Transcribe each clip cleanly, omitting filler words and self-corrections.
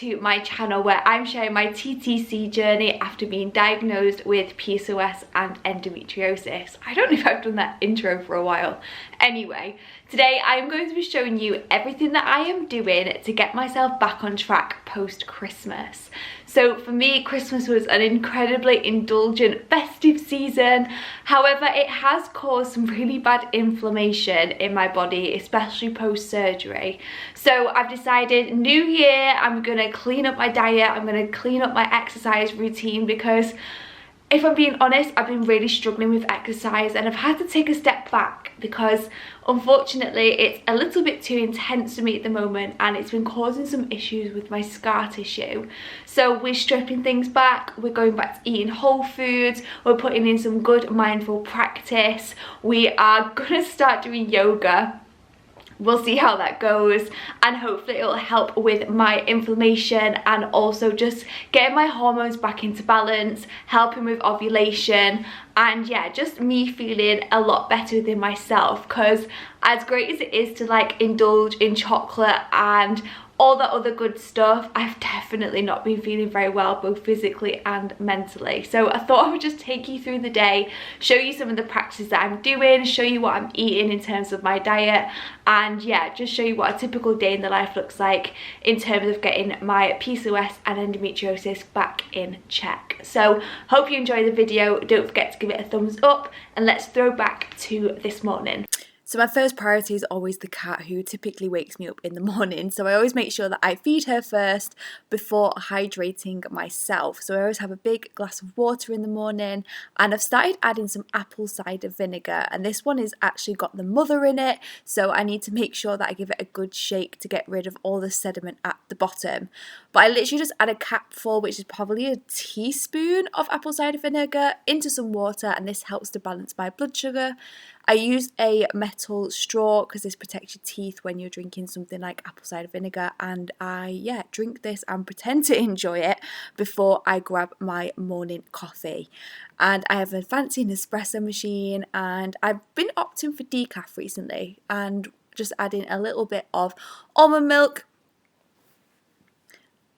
to my channel where I'm sharing my TTC journey after being diagnosed with PCOS and endometriosis. I don't know if I've done that intro for a while. Anyway, today I'm going to be showing you everything that I am doing to get myself back on track post-Christmas. So for me, Christmas was an incredibly indulgent festive season. However, it has caused some really bad inflammation in my body, especially post-surgery. So I've decided new year, I'm gonna clean up my diet, I'm gonna clean up my exercise routine, because if I'm being honest, I've been really struggling with exercise and I've had to take a step back because unfortunately it's a little bit too intense for me at the moment and it's been causing some issues with my scar tissue. So we're stripping things back, we're going back to eating whole foods, we're putting in some good mindful practice, we are gonna start doing yoga. We'll see how that goes, and hopefully it'll help with my inflammation and also just getting my hormones back into balance, helping with ovulation, and yeah, just me feeling a lot better within myself. Because as great as it is to like indulge in chocolate and all that other good stuff, I've definitely not been feeling very well, both physically and mentally. So I thought I would just take you through the day, show you some of the practices that I'm doing, show you what I'm eating in terms of my diet, and yeah, just show you what a typical day in the life looks like in terms of getting my PCOS and endometriosis back in check. So hope you enjoy the video. Don't forget to give it a thumbs up, and let's throw back to this morning. So my first priority is always the cat, who typically wakes me up in the morning. So I always make sure that I feed her first before hydrating myself. So I always have a big glass of water in the morning, and I've started adding some apple cider vinegar, and this one has actually got the mother in it. So I need to make sure that I give it a good shake to get rid of all the sediment at the bottom. But I literally just add a capful, which is probably a teaspoon of apple cider vinegar, into some water, and this helps to balance my blood sugar. I use a metal straw because this protects your teeth when you're drinking something like apple cider vinegar, and I drink this and pretend to enjoy it before I grab my morning coffee. And I have a fancy Nespresso machine, and I've been opting for decaf recently and just adding a little bit of almond milk.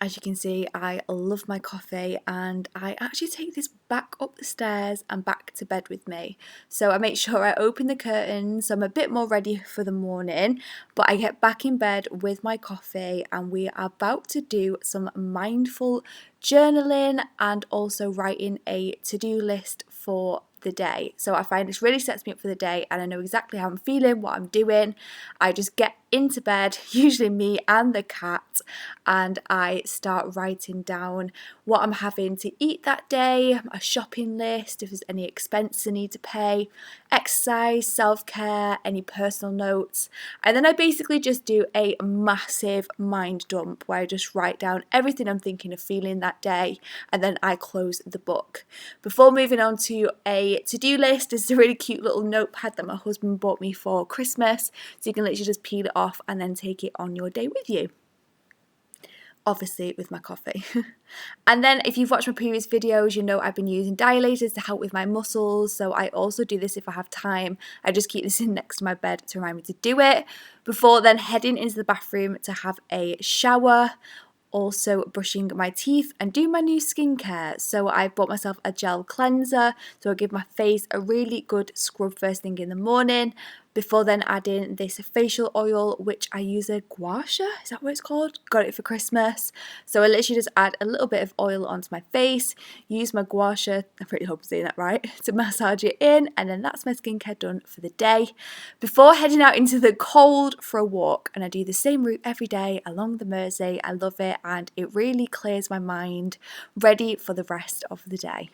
As you can see, I love my coffee, and I actually take this back up the stairs and back to bed with me. So I make sure I open the curtains, so I'm a bit more ready for the morning, but I get back in bed with my coffee, and we are about to do some mindful journaling and also writing a to-do list for the day. So I find this really sets me up for the day, and I know exactly how I'm feeling, what I'm doing. I just get into bed, usually me and the cat, and I start writing down what I'm having to eat that day, a shopping list, if there's any expenses I need to pay, exercise, self-care, any personal notes, and then I basically just do a massive mind dump where I just write down everything I'm thinking of feeling that day, and then I close the book. Before moving on to a to-do list, this is a really cute little notepad that my husband bought me for Christmas, so you can literally just peel it off and then take it on your day with you. Obviously with my coffee. And then if you've watched my previous videos, you know I've been using dilators to help with my muscles, so I also do this if I have time. I just keep this in next to my bed to remind me to do it, before then heading into the bathroom to have a shower, also brushing my teeth and do my new skincare. So I bought myself a gel cleanser, so I give my face a really good scrub first thing in the morning, before then adding this facial oil, which I use a gua sha, is that what it's called? Got it for Christmas. So I literally just add a little bit of oil onto my face, use my gua sha, I pretty hope I'm saying that right, to massage it in, and then that's my skincare done for the day, before heading out into the cold for a walk. And I do the same route every day along the Mersey. I love it, and it really clears my mind, ready for the rest of the day.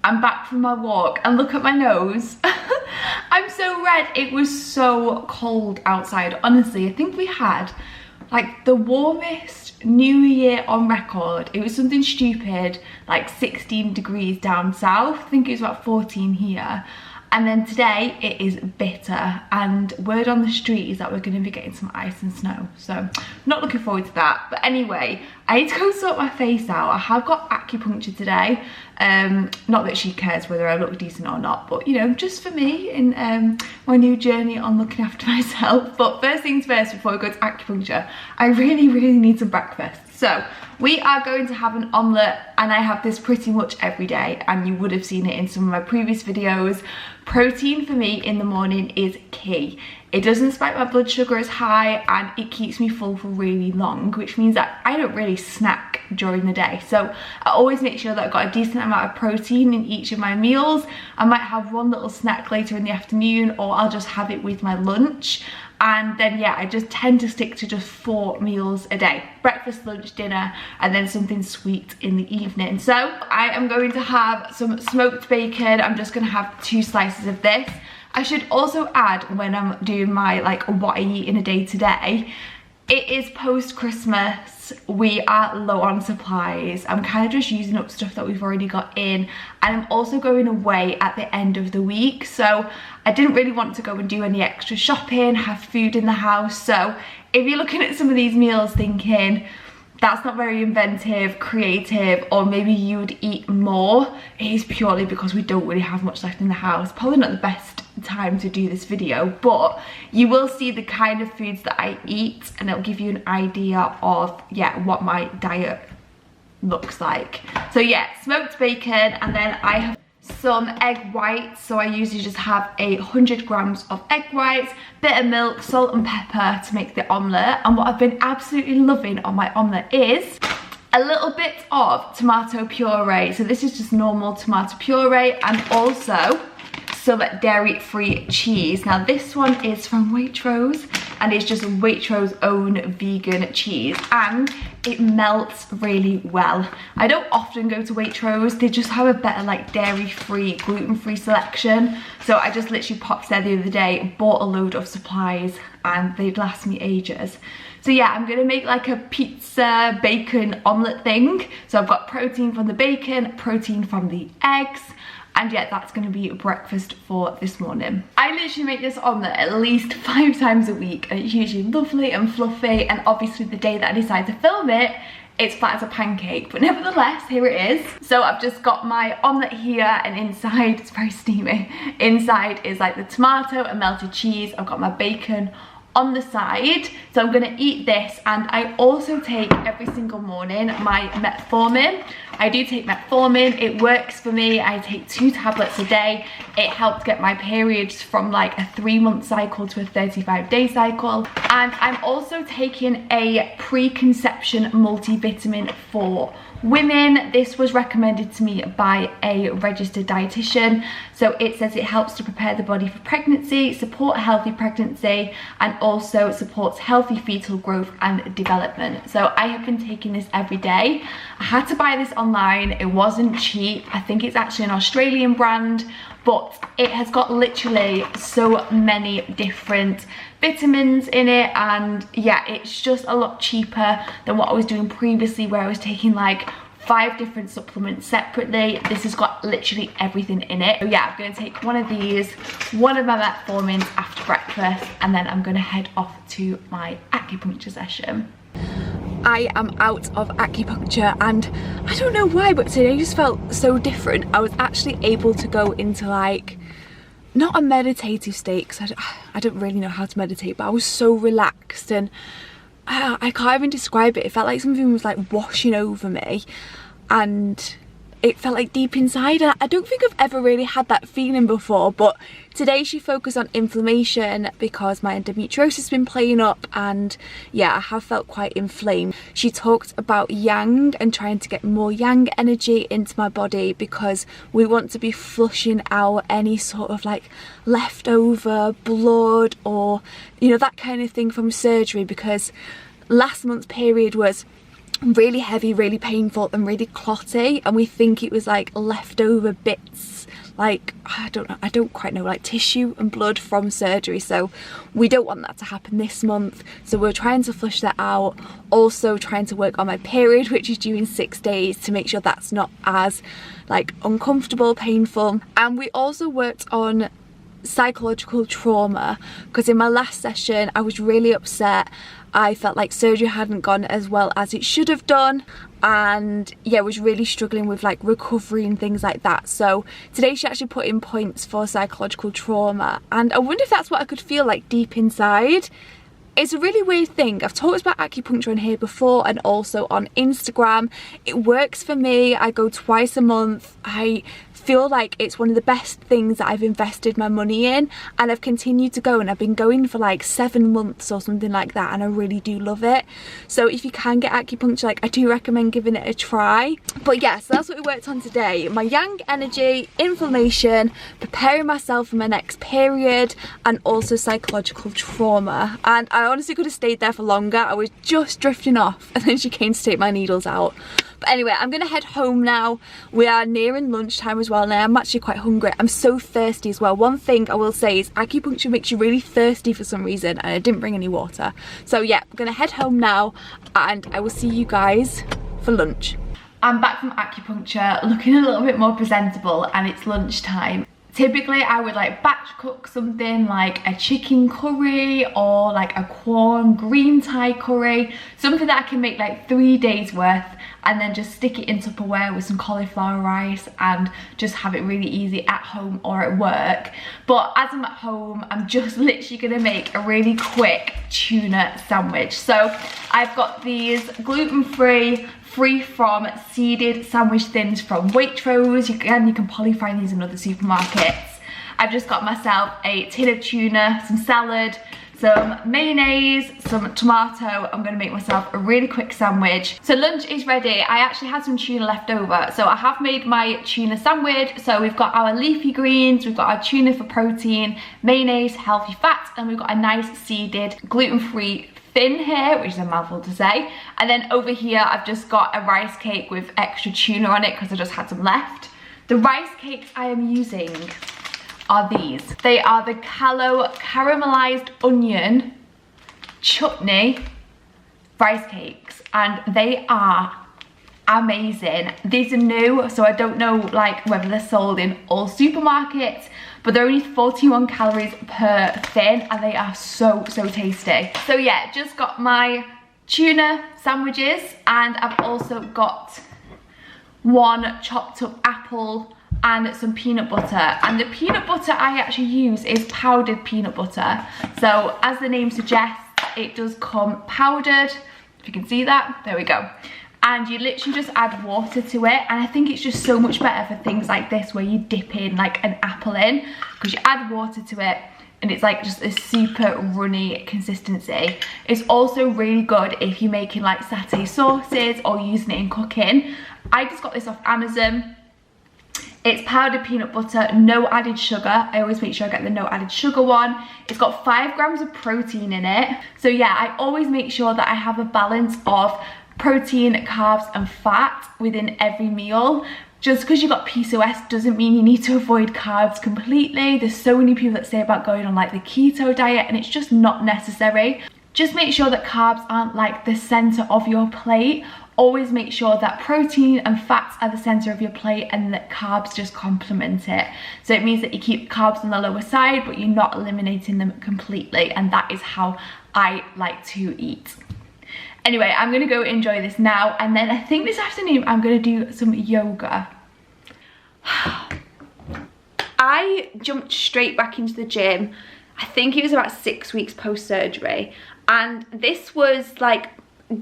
I'm back from my walk, and look at my nose. I'm so red. It was so cold outside. Honestly, I think we had like the warmest New Year on record. It was something stupid, like 16 degrees down south. I think it was about 14 here. And then today it is bitter, and word on the street is that we're going to be getting some ice and snow, so not looking forward to that. But anyway, I need to go sort my face out. I have got acupuncture today. Not that she cares whether I look decent or not, but you know, just for me in my new journey on looking after myself. But first things first, before we go to acupuncture, I really need some breakfast. So we are going to have an omelette, and I have this pretty much every day, and you would have seen it in some of my previous videos. Protein for me in the morning is key. It doesn't spike my blood sugar as high, and it keeps me full for really long, which means that I don't really snack during the day. So I always make sure that I've got a decent amount of protein in each of my meals. I might have one little snack later in the afternoon, or I'll just have it with my lunch. And then yeah, I just tend to stick to just 4 meals a day: breakfast, lunch, dinner, and then something sweet in the evening. So I am going to have some smoked bacon. I'm just going to have 2 slices of this. I should also add, when I'm doing my like what I eat in a day to day, it is post-Christmas, we are low on supplies. I'm kind of just using up stuff that we've already got in, and I'm also going away at the end of the week, so I didn't really want to go and do any extra shopping, have food in the house. So if you're looking at some of these meals thinking, that's not very inventive, creative, or maybe you would eat more, it is purely because we don't really have much left in the house. Probably not the best time to do this video, but you will see the kind of foods that I eat, and it'll give you an idea of, yeah, what my diet looks like. So yeah, smoked bacon, and then I have some egg whites. So I usually just have 100 grams of egg whites, bit of milk, salt and pepper to make the omelette. And what I've been absolutely loving on my omelette is a little bit of tomato puree. So this is just normal tomato puree, and also some dairy-free cheese. Now this one is from Waitrose, and it's just Waitrose's own vegan cheese, and it melts really well. I don't often go to Waitrose, they just have a better like dairy-free, gluten-free selection. So I just literally popped there the other day, bought a load of supplies, and they'd last me ages. So yeah, I'm gonna make like a pizza bacon omelette thing. So I've got protein from the bacon, protein from the eggs, and yeah, that's going to be breakfast for this morning. I literally make this omelette at least 5 times a week, and it's usually lovely and fluffy, and obviously the day that I decide to film it, it's flat as a pancake, but nevertheless, here it is. So I've just got my omelette here, and inside, it's very steamy, inside is like the tomato and melted cheese. I've got my bacon on the side, so I'm gonna eat this. And I also take every single morning my metformin. I do take metformin, it works for me. I take 2 tablets a day. It helps get my periods from like a 3-month cycle to a 35-day cycle. And I'm also taking a preconception multivitamin for women. This was recommended to me by a registered dietitian. So it says it helps to prepare the body for pregnancy, support a healthy pregnancy, and also supports healthy fetal growth and development. So I have been taking this every day. I had to buy this online, it wasn't cheap. I think it's actually an Australian brand, but it has got literally so many different vitamins in it, and yeah, it's just a lot cheaper than what I was doing previously, where I was taking like 5 different supplements separately. This has got literally everything in it. So yeah, I'm going to take one of these, one of my metformins after breakfast, and then I'm going to head off to my acupuncture session. I am out of acupuncture, and I don't know why, but today just felt so different. I was actually able to go into like, not a meditative state, because I don't really know how to meditate, but I was so relaxed, and I can't even describe it. It felt like something was like washing over me, and it felt like deep inside. I don't think I've ever really had that feeling before, but today she focused on inflammation because my endometriosis has been playing up, and yeah, I have felt quite inflamed. She talked about yang and trying to get more yang energy into my body, because we want to be flushing out any sort of like leftover blood, or you know, that kind of thing from surgery, because last month's period was really heavy, really painful, and really clotty, and we think it was like leftover bits, like I don't quite know, like tissue and blood from surgery. So we don't want that to happen this month, so we're trying to flush that out. Also trying to work on my period, which is due in 6 days, to make sure that's not as like uncomfortable, painful. And we also worked on psychological trauma, because in my last session I was really upset. I felt like surgery hadn't gone as well as it should have done, and yeah, was really struggling with like recovery and things like that. So today she actually put in points for psychological trauma, and I wonder if that's what I could feel like deep inside. It's a really weird thing. I've talked about acupuncture on here before and also on Instagram. It works for me. I go twice a month. I feel like it's one of the best things that I've invested my money in, and I've continued to go, and I've been going for like 7 months or something like that, and I really do love it. So if you can get acupuncture, like, I do recommend giving it a try. But yeah, so that's what we worked on today. My yang energy, inflammation, preparing myself for my next period, and also psychological trauma. And I honestly could have stayed there for longer. I was just drifting off and then she came to take my needles out. But anyway, I'm gonna head home now. We are nearing lunchtime as well, and I'm actually quite hungry. I'm so thirsty as well. One thing I will say is acupuncture makes you really thirsty for some reason, and I didn't bring any water. So yeah, I'm gonna head home now, and I will see you guys for lunch. I'm back from acupuncture, looking a little bit more presentable, and it's lunchtime. Typically I would like batch cook something like a chicken curry or like a corn green Thai curry, something that I can make like 3 days worth, and then just stick it in Tupperware with some cauliflower rice and just have it really easy at home or at work. But as I'm at home, I'm just literally gonna make a really quick tuna sandwich. So I've got these gluten-free, free from seeded sandwich thins from Waitrose. You can probably find these in other supermarkets. I've just got myself a tin of tuna, some salad, some mayonnaise, some tomato. I'm gonna make myself a really quick sandwich. So lunch is ready. I actually had some tuna left over, so I have made my tuna sandwich. So we've got our leafy greens, we've got our tuna for protein, mayonnaise, healthy fat, and we've got a nice seeded gluten-free thin here, which is a mouthful to say. And then over here I've just got a rice cake with extra tuna on it because I just had some left. The rice cakes I am using are these. They are the caramelized onion chutney rice cakes, and they are amazing. These are new, so I don't know like whether they're sold in all supermarkets, but they're only 41 calories per thin, and they are so tasty. So yeah, just got my tuna sandwiches, and I've also got one chopped up apple and some peanut butter. And the peanut butter I actually use is powdered peanut butter. So as the name suggests, it does come powdered. If you can see that, there we go. And you literally just add water to it, and I think it's just so much better for things like this where you dip in like an apple in, because you add water to it and it's like just a super runny consistency. It's also really good if you're making like satay sauces or using it in cooking. I just got this off Amazon. It's powdered peanut butter, no added sugar. I always make sure I get the no added sugar one. It's got 5 grams of protein in it. So yeah, I always make sure that I have a balance of protein, carbs and fat within every meal. Just because you've got PCOS doesn't mean you need to avoid carbs completely. There's so many people that say about going on like the keto diet, and it's just not necessary. Just make sure that carbs aren't like the center of your plate. Always make sure that protein and fats are the center of your plate, and that carbs just complement it. So it means that you keep carbs on the lower side, but you're not eliminating them completely, and that is how I like to eat. Anyway, I'm gonna go enjoy this now, and then I think this afternoon I'm gonna do some yoga. I jumped straight back into the gym. I think it was about 6 weeks post-surgery, and this was like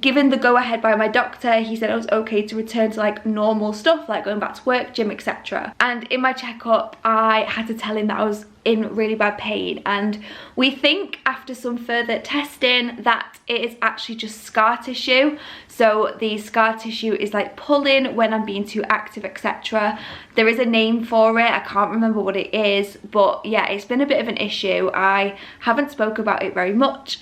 given the go-ahead by my doctor. He said it was okay to return to like normal stuff, like going back to work, gym, etc. And in my checkup I had to tell him that I was in really bad pain, and we think after some further testing that it is actually just scar tissue. So the scar tissue is like pulling when I'm being too active, etc. There is a name for it, I can't remember what it is, but yeah, it's been a bit of an issue. I haven't spoke about it very much,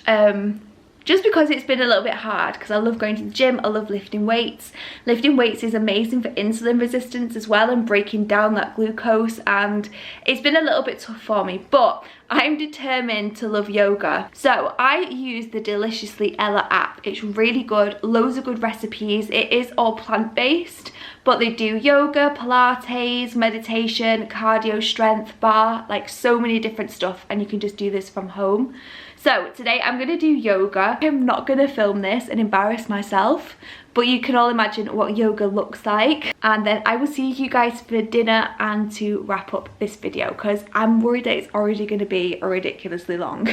just because it's been a little bit hard, because I love going to the gym, I love lifting weights. Lifting weights is amazing for insulin resistance as well, and breaking down that glucose, and it's been a little bit tough for me, but I'm determined to love yoga. So I use the Deliciously Ella app. It's really good, loads of good recipes. It is all plant-based, but they do yoga, Pilates, meditation, cardio, strength, bar, like so many different stuff, and you can just do this from home. So today I'm gonna do yoga. I'm not gonna film this and embarrass myself, but you can all imagine what yoga looks like. And then I will see you guys for dinner and to wrap up this video, because I'm worried that it's already gonna be ridiculously long.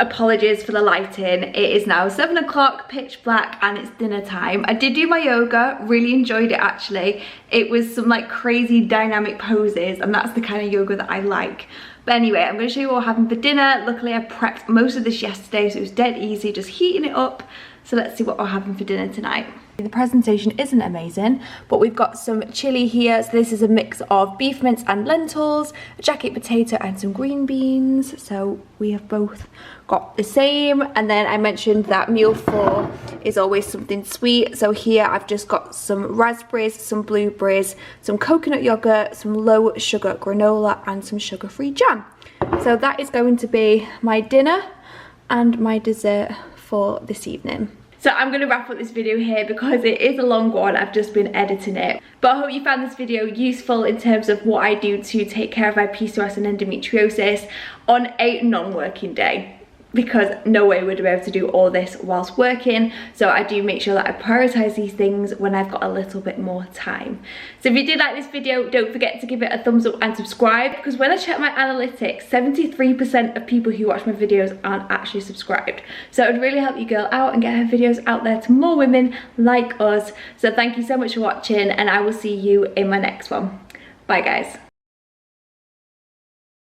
Apologies for the lighting. It is now 7 o'clock, pitch black, and it's dinner time. I did do my yoga, really enjoyed it actually. It was some like crazy dynamic poses, and that's the kind of yoga that I like. But anyway, I'm going to show you what we're having for dinner. Luckily I prepped most of this yesterday, so it was dead easy, just heating it up. So let's see what we're having for dinner tonight. The presentation isn't amazing, but we've got some chili here. So this is a mix of beef mince and lentils, a jacket potato and some green beans. So we have both got the same. And then I mentioned that meal 4 is always something sweet. So here I've just got some raspberries, some blueberries, some coconut yogurt, some low sugar granola and some sugar-free jam. So that is going to be my dinner and my dessert for this evening. So I'm going to wrap up this video here because it is a long one. I've just been editing it. But I hope you found this video useful in terms of what I do to take care of my PCOS and endometriosis on a non-working day, because no way would I be able to do all this whilst working. So I do make sure that I prioritize these things when I've got a little bit more time. So if you did like this video, don't forget to give it a thumbs up and subscribe, because when I check my analytics, 73% of people who watch my videos aren't actually subscribed. So it would really help your girl out and get her videos out there to more women like us. So thank you so much for watching, and I will see you in my next one. Bye guys.